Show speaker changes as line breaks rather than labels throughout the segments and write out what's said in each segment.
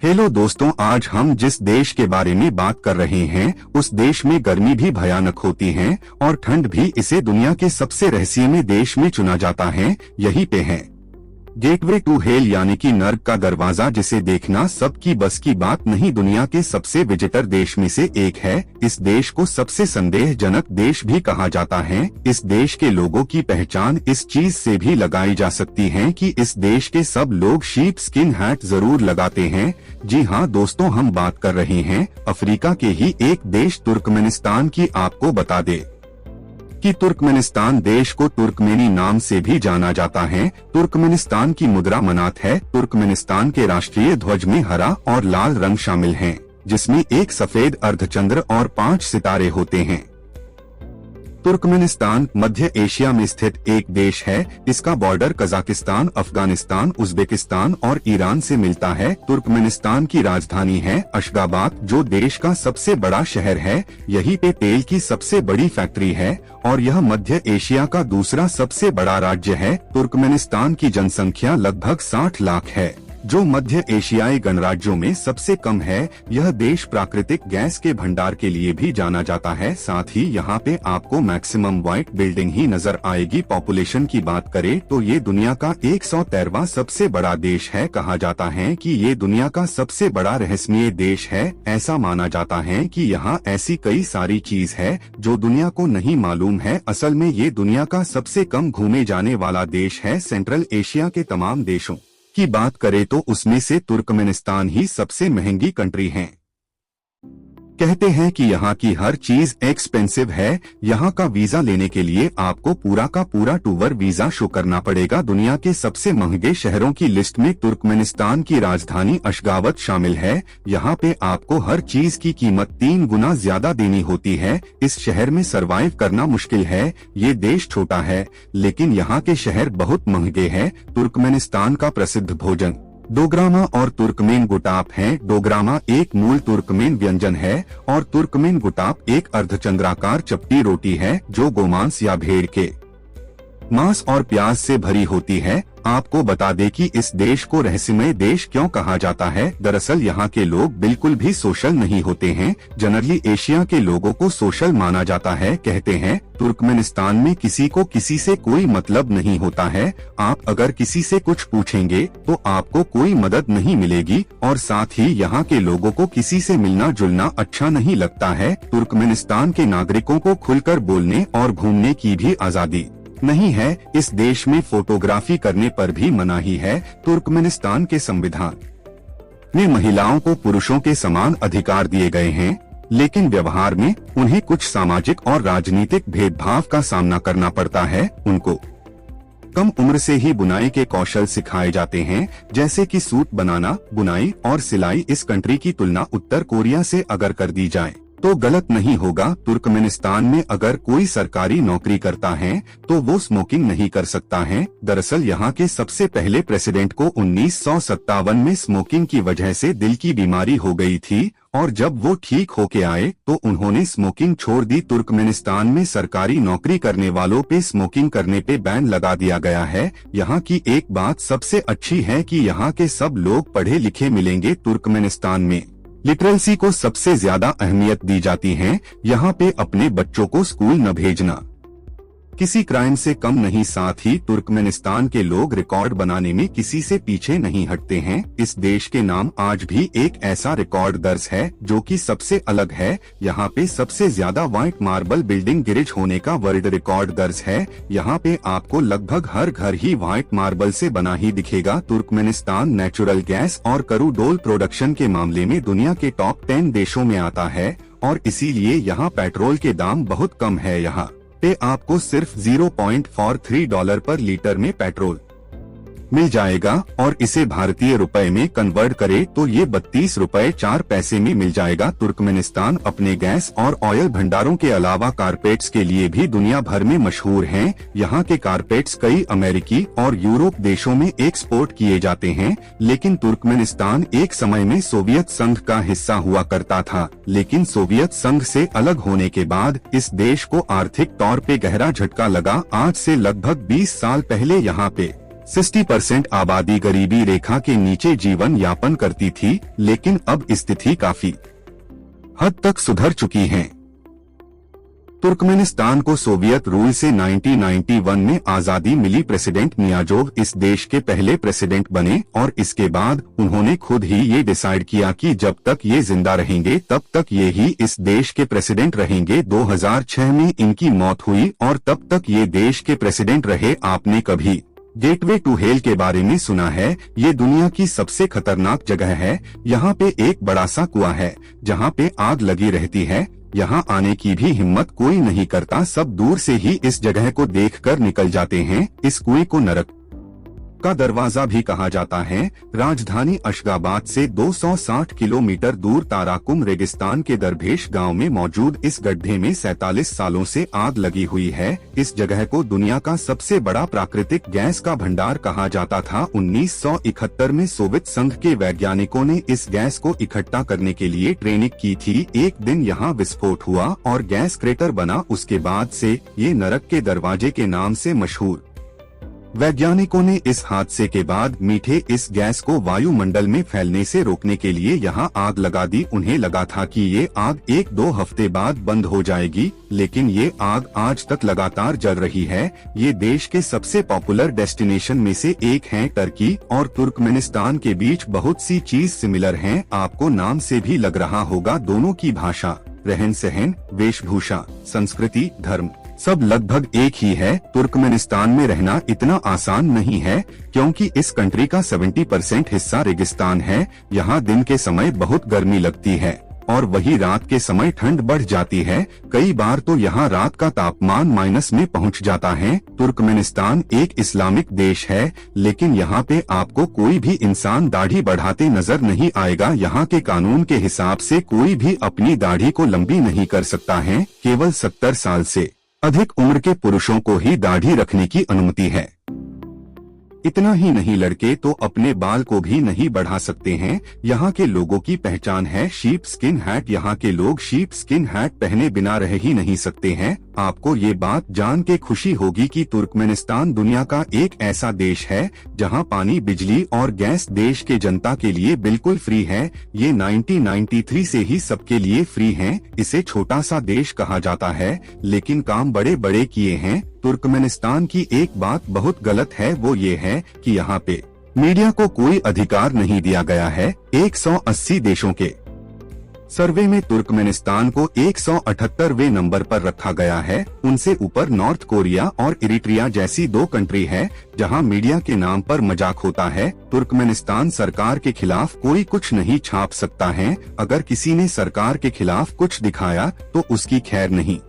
Hello दोस्तों, आज हम जिस देश के बारे में बात कर रहे हैं उस देश में गर्मी भी भयानक होती है और ठंड भी। इसे दुनिया के सबसे रहस्यमय देश में चुना जाता है। यही पे है गेटवे टू हेल यानी कि नर्क का दरवाजा, जिसे देखना सबकी बस की बात नहीं। दुनिया के सबसे विजिटर देश में से एक है। इस देश को सबसे संदेहजनक देश भी कहा जाता है। इस देश के लोगों की पहचान इस चीज से भी लगाई जा सकती है कि इस देश के सब लोग शीप स्किन हैट जरूर लगाते हैं। जी हाँ दोस्तों, हम बात कर रहे हैं अफ्रीका के ही एक देश तुर्कमेनिस्तान की। आपको बता दे कि तुर्कमेनिस्तान देश को तुर्कमेनी नाम से भी जाना जाता है। तुर्कमेनिस्तान की मुद्रा मनात है। तुर्कमेनिस्तान के राष्ट्रीय ध्वज में हरा और लाल रंग शामिल हैं, जिसमें एक सफेद अर्धचंद्र और 5 सितारे होते हैं। तुर्कमेनिस्तान मध्य एशिया में स्थित एक देश है। इसका बॉर्डर कजाकिस्तान, अफगानिस्तान, उज्बेकिस्तान और ईरान से मिलता है। तुर्कमेनिस्तान की राजधानी है अशगाबाद, जो देश का सबसे बड़ा शहर है। यहीं पे तेल की सबसे बड़ी फैक्ट्री है और यह मध्य एशिया का दूसरा सबसे बड़ा राज्य है। तुर्कमेनिस्तान की जनसंख्या लगभग 60 लाख है, जो मध्य एशियाई गणराज्यों में सबसे कम है। यह देश प्राकृतिक गैस के भंडार के लिए भी जाना जाता है। साथ ही यहाँ पे आपको मैक्सिमम व्हाइट बिल्डिंग ही नजर आएगी। पॉपुलेशन की बात करें तो ये दुनिया का 113वां सबसे बड़ा देश है। कहा जाता है कि ये दुनिया का सबसे बड़ा रहस्यमय देश है। ऐसा माना जाता है कि यहाँ ऐसी कई सारी चीज है जो दुनिया को नहीं मालूम है। असल में ये दुनिया का सबसे कम घूमे जाने वाला देश है। सेंट्रल एशिया के तमाम देशों की बात करें तो उसमें से तुर्कमेनिस्तान ही सबसे महंगी कंट्री है। कहते हैं कि यहाँ की हर चीज एक्सपेंसिव है। यहाँ का वीजा लेने के लिए आपको पूरा का पूरा टूर वीजा शो करना पड़ेगा। दुनिया के सबसे महंगे शहरों की लिस्ट में तुर्कमेनिस्तान की राजधानी अशगाबत शामिल है। यहाँ पे आपको हर चीज की कीमत 3 गुना ज्यादा देनी होती है। इस शहर में सरवाइव करना मुश्किल है। ये देश छोटा है लेकिन यहाँ के शहर बहुत महंगे हैं। तुर्कमेनिस्तान का प्रसिद्ध भोजन डोग्रामा और तुर्कमेन गुटाप हैं। डोग्रामा एक मूल तुर्कमेन व्यंजन है और तुर्कमेन गुटाप एक अर्धचंद्राकार चपटी रोटी है जो गोमांस या भेड़ के मांस और प्याज से भरी होती है। आपको बता दें कि इस देश को रहस्यमय देश क्यों कहा जाता है। दरअसल यहाँ के लोग बिल्कुल भी सोशल नहीं होते हैं। जनरली एशिया के लोगों को सोशल माना जाता है। कहते हैं तुर्कमेनिस्तान में किसी को किसी से कोई मतलब नहीं होता है। आप अगर किसी से कुछ पूछेंगे तो आपको कोई मदद नहीं मिलेगी और साथ ही यहाँ के लोगों को किसी से मिलना जुलना अच्छा नहीं लगता है। तुर्कमेनिस्तान के नागरिकों को खुलकर बोलने और घूमने की भी आजादी नहीं है। इस देश में फोटोग्राफी करने पर भी मनाही है। तुर्कमेनिस्तान के संविधान में महिलाओं को पुरुषों के समान अधिकार दिए गए हैं, लेकिन व्यवहार में उन्हें कुछ सामाजिक और राजनीतिक भेदभाव का सामना करना पड़ता है। उनको कम उम्र से ही बुनाई के कौशल सिखाए जाते हैं, जैसे कि सूट बनाना, बुनाई और सिलाई। इस कंट्री की तुलना उत्तर कोरिया से अगर कर दी जाए तो गलत नहीं होगा। तुर्कमेनिस्तान में अगर कोई सरकारी नौकरी करता है तो वो स्मोकिंग नहीं कर सकता है। दरअसल यहाँ के सबसे पहले प्रेसिडेंट को 1957 में स्मोकिंग की वजह से दिल की बीमारी हो गई थी और जब वो ठीक होके आए तो उन्होंने स्मोकिंग छोड़ दी। तुर्कमेनिस्तान में सरकारी नौकरी करने वालों पे स्मोकिंग करने पे बैन लगा दिया गया है। यहाँ की एक बात सबसे अच्छी है कि यहाँ के सब लोग पढ़े लिखे मिलेंगे। तुर्कमेनिस्तान में लिटरेसी को सबसे ज्यादा अहमियत दी जाती है। यहाँ पे अपने बच्चों को स्कूल न भेजना किसी क्राइम से कम नहीं। साथ ही तुर्कमेनिस्तान के लोग रिकॉर्ड बनाने में किसी से पीछे नहीं हटते हैं। इस देश के नाम आज भी एक ऐसा रिकॉर्ड दर्ज है जो कि सबसे अलग है। यहाँ पे सबसे ज्यादा व्हाइट मार्बल बिल्डिंग गिरिज होने का वर्ल्ड रिकॉर्ड दर्ज है। यहाँ पे आपको लगभग हर घर ही व्हाइट मार्बल से बना ही दिखेगा। तुर्कमेनिस्तान नेचुरल गैस और क्रूड प्रोडक्शन के मामले में दुनिया के टॉप 10 देशों में आता है और इसीलिए यहाँ पेट्रोल के दाम बहुत कम है। यहाँ पे आपको सिर्फ $0.43 पर लीटर में पेट्रोल मिल जाएगा और इसे भारतीय रुपए में कन्वर्ट करे तो ये 32 रुपए 4 पैसे में मिल जाएगा। तुर्कमेनिस्तान अपने गैस और ऑयल भंडारों के अलावा कारपेट्स के लिए भी दुनिया भर में मशहूर हैं। यहाँ के कारपेट्स कई अमेरिकी और यूरोप देशों में एक्सपोर्ट किए जाते हैं, लेकिन तुर्कमेनिस्तान एक समय में सोवियत संघ का हिस्सा हुआ करता था। लेकिन सोवियत संघ से अलग होने के बाद इस देश को आर्थिक तौर पे गहरा झटका लगा। आज से लगभग 20 साल पहले यहाँ पे 60% आबादी गरीबी रेखा के नीचे जीवन यापन करती थी, लेकिन अब स्थिति काफी हद तक सुधर चुकी है। तुर्कमेनिस्तान को सोवियत रूल से 1991 में आजादी मिली। प्रेसिडेंट नियाज़ोव इस देश के पहले प्रेसिडेंट बने और इसके बाद उन्होंने खुद ही ये डिसाइड किया कि जब तक ये जिंदा रहेंगे तब तक ये ही इस देश के प्रेसिडेंट रहेंगे। 2006 में इनकी मौत हुई और तब तक ये देश के प्रेसिडेंट रहे। आपने कभी गेटवे टू हेल के बारे में सुना है? ये दुनिया की सबसे खतरनाक जगह है। यहाँ पे एक बड़ा सा कुआं है जहाँ पे आग लगी रहती है। यहाँ आने की भी हिम्मत कोई नहीं करता, सब दूर से ही इस जगह को देखकर निकल जाते हैं। इस कुएं को नरक का दरवाजा भी कहा जाता है। राजधानी अशगाबाद से 260 किलोमीटर दूर ताराकुम रेगिस्तान के दरभेश गांव में मौजूद इस गड्ढे में 47 सालों से आग लगी हुई है। इस जगह को दुनिया का सबसे बड़ा प्राकृतिक गैस का भंडार कहा जाता था। 1971 में सोवियत संघ के वैज्ञानिकों ने इस गैस को इकट्ठा करने के लिए ट्रेनिंग की थी। एक दिन यहाँ विस्फोट हुआ और गैस क्रेटर बना। उसके बाद से ये नरक के दरवाजे के नाम से मशहूर। वैज्ञानिकों ने इस हादसे के बाद मीठे इस गैस को वायुमंडल में फैलने से रोकने के लिए यहाँ आग लगा दी। उन्हें लगा था कि ये आग 1-2 हफ्ते बाद बंद हो जाएगी, लेकिन ये आग आज तक लगातार जल रही है। ये देश के सबसे पॉपुलर डेस्टिनेशन में से एक है। टर्की और तुर्कमेनिस्तान के बीच बहुत सी चीज सिमिलर हैं। आपको नाम से भी लग रहा होगा। दोनों की भाषा, रहन सहन, वेशभूषा, संस्कृति, धर्म सब लगभग एक ही है। तुर्कमेनिस्तान में रहना इतना आसान नहीं है क्योंकि इस कंट्री का 70% हिस्सा रेगिस्तान है। यहाँ दिन के समय बहुत गर्मी लगती है और वही रात के समय ठंड बढ़ जाती है। कई बार तो यहाँ रात का तापमान माइनस में पहुँच जाता है। तुर्कमेनिस्तान एक इस्लामिक देश है, लेकिन यहाँ पे आपको कोई भी इंसान दाढ़ी बढ़ाते नजर नहीं आएगा। यहाँ के कानून के हिसाब से कोई भी अपनी दाढ़ी को लंबी नहीं कर सकता है। केवल 70 साल से अधिक उम्र के पुरुषों को ही दाढ़ी रखने की अनुमति है। इतना ही नहीं, लड़के तो अपने बाल को भी नहीं बढ़ा सकते हैं। यहाँ के लोगों की पहचान है शीप स्किन हैट। यहाँ के लोग शीप स्किन हैट पहने बिना रह ही नहीं सकते हैं। आपको ये बात जान के खुशी होगी कि तुर्कमेनिस्तान दुनिया का एक ऐसा देश है जहाँ पानी, बिजली और गैस देश के जनता के लिए बिल्कुल फ्री है। ये 1993 से ही सबके लिए फ्री है। इसे छोटा सा देश कहा जाता है, लेकिन काम बड़े बड़े किए हैं। तुर्कमेनिस्तान की एक बात बहुत गलत है, वो ये है कि यहाँ पे मीडिया को कोई अधिकार नहीं दिया गया है। 180 देशों के सर्वे में तुर्कमेनिस्तान को 178वें नंबर पर रखा गया है। उनसे ऊपर नॉर्थ कोरिया और इरिट्रिया जैसी 2 कंट्री है जहां मीडिया के नाम पर मजाक होता है। तुर्कमेनिस्तान सरकार के खिलाफ कोई कुछ नहीं छाप सकता है। अगर किसी ने सरकार के खिलाफ कुछ दिखाया तो उसकी खैर नहीं।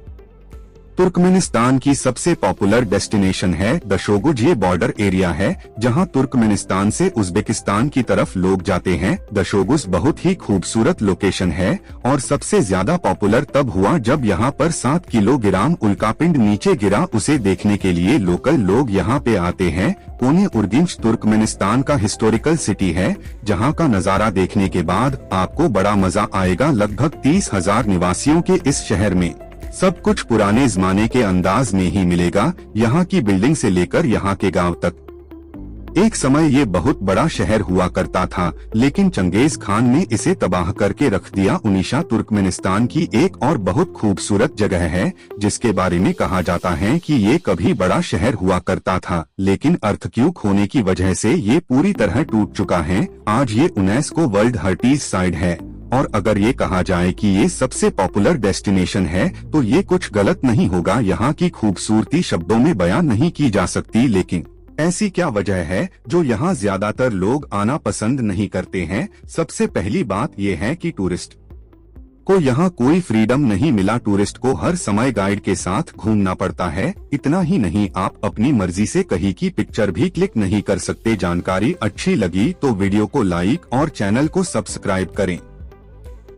तुर्कमेनिस्तान की सबसे पॉपुलर डेस्टिनेशन है दशोगुज। ये बॉर्डर एरिया है जहां तुर्कमेनिस्तान से उज्बेकिस्तान की तरफ लोग जाते हैं। दशोगुज बहुत ही खूबसूरत लोकेशन है और सबसे ज्यादा पॉपुलर तब हुआ जब यहां पर 7 किलोग्राम उल्कापिंड नीचे गिरा। उसे देखने के लिए लोकल लोग यहां पे आते हैं। कोने उर्गिंच तुर्कमेनिस्तान का हिस्टोरिकल सिटी है जहां का नजारा देखने के बाद आपको बड़ा मजा आएगा। लगभग 30,000 निवासियों के इस शहर में सब कुछ पुराने जमाने के अंदाज में ही मिलेगा। यहाँ की बिल्डिंग से लेकर यहाँ के गांव तक। एक समय ये बहुत बड़ा शहर हुआ करता था, लेकिन चंगेज खान ने इसे तबाह करके रख दिया। उनीशा तुर्कमेनिस्तान की एक और बहुत खूबसूरत जगह है जिसके बारे में कहा जाता है कि ये कभी बड़ा शहर हुआ करता था, लेकिन अर्थक्वेक होने की वजह से ये पूरी तरह टूट चुका है। आज ये यूनेस्को वर्ल्ड हेरिटेज साइट है और अगर ये कहा जाए कि ये सबसे पॉपुलर डेस्टिनेशन है तो ये कुछ गलत नहीं होगा। यहाँ की खूबसूरती शब्दों में बयान नहीं की जा सकती, लेकिन ऐसी क्या वजह है जो यहाँ ज्यादातर लोग आना पसंद नहीं करते हैं? सबसे पहली बात ये है कि टूरिस्ट को यहाँ कोई फ्रीडम नहीं मिला। टूरिस्ट को हर समय गाइड के साथ घूमना पड़ता है। इतना ही नहीं, आप अपनी मर्जी से कहीं की पिक्चर भी क्लिक नहीं कर सकते। जानकारी अच्छी लगी तो वीडियो को लाइक और चैनल को सब्सक्राइब करें।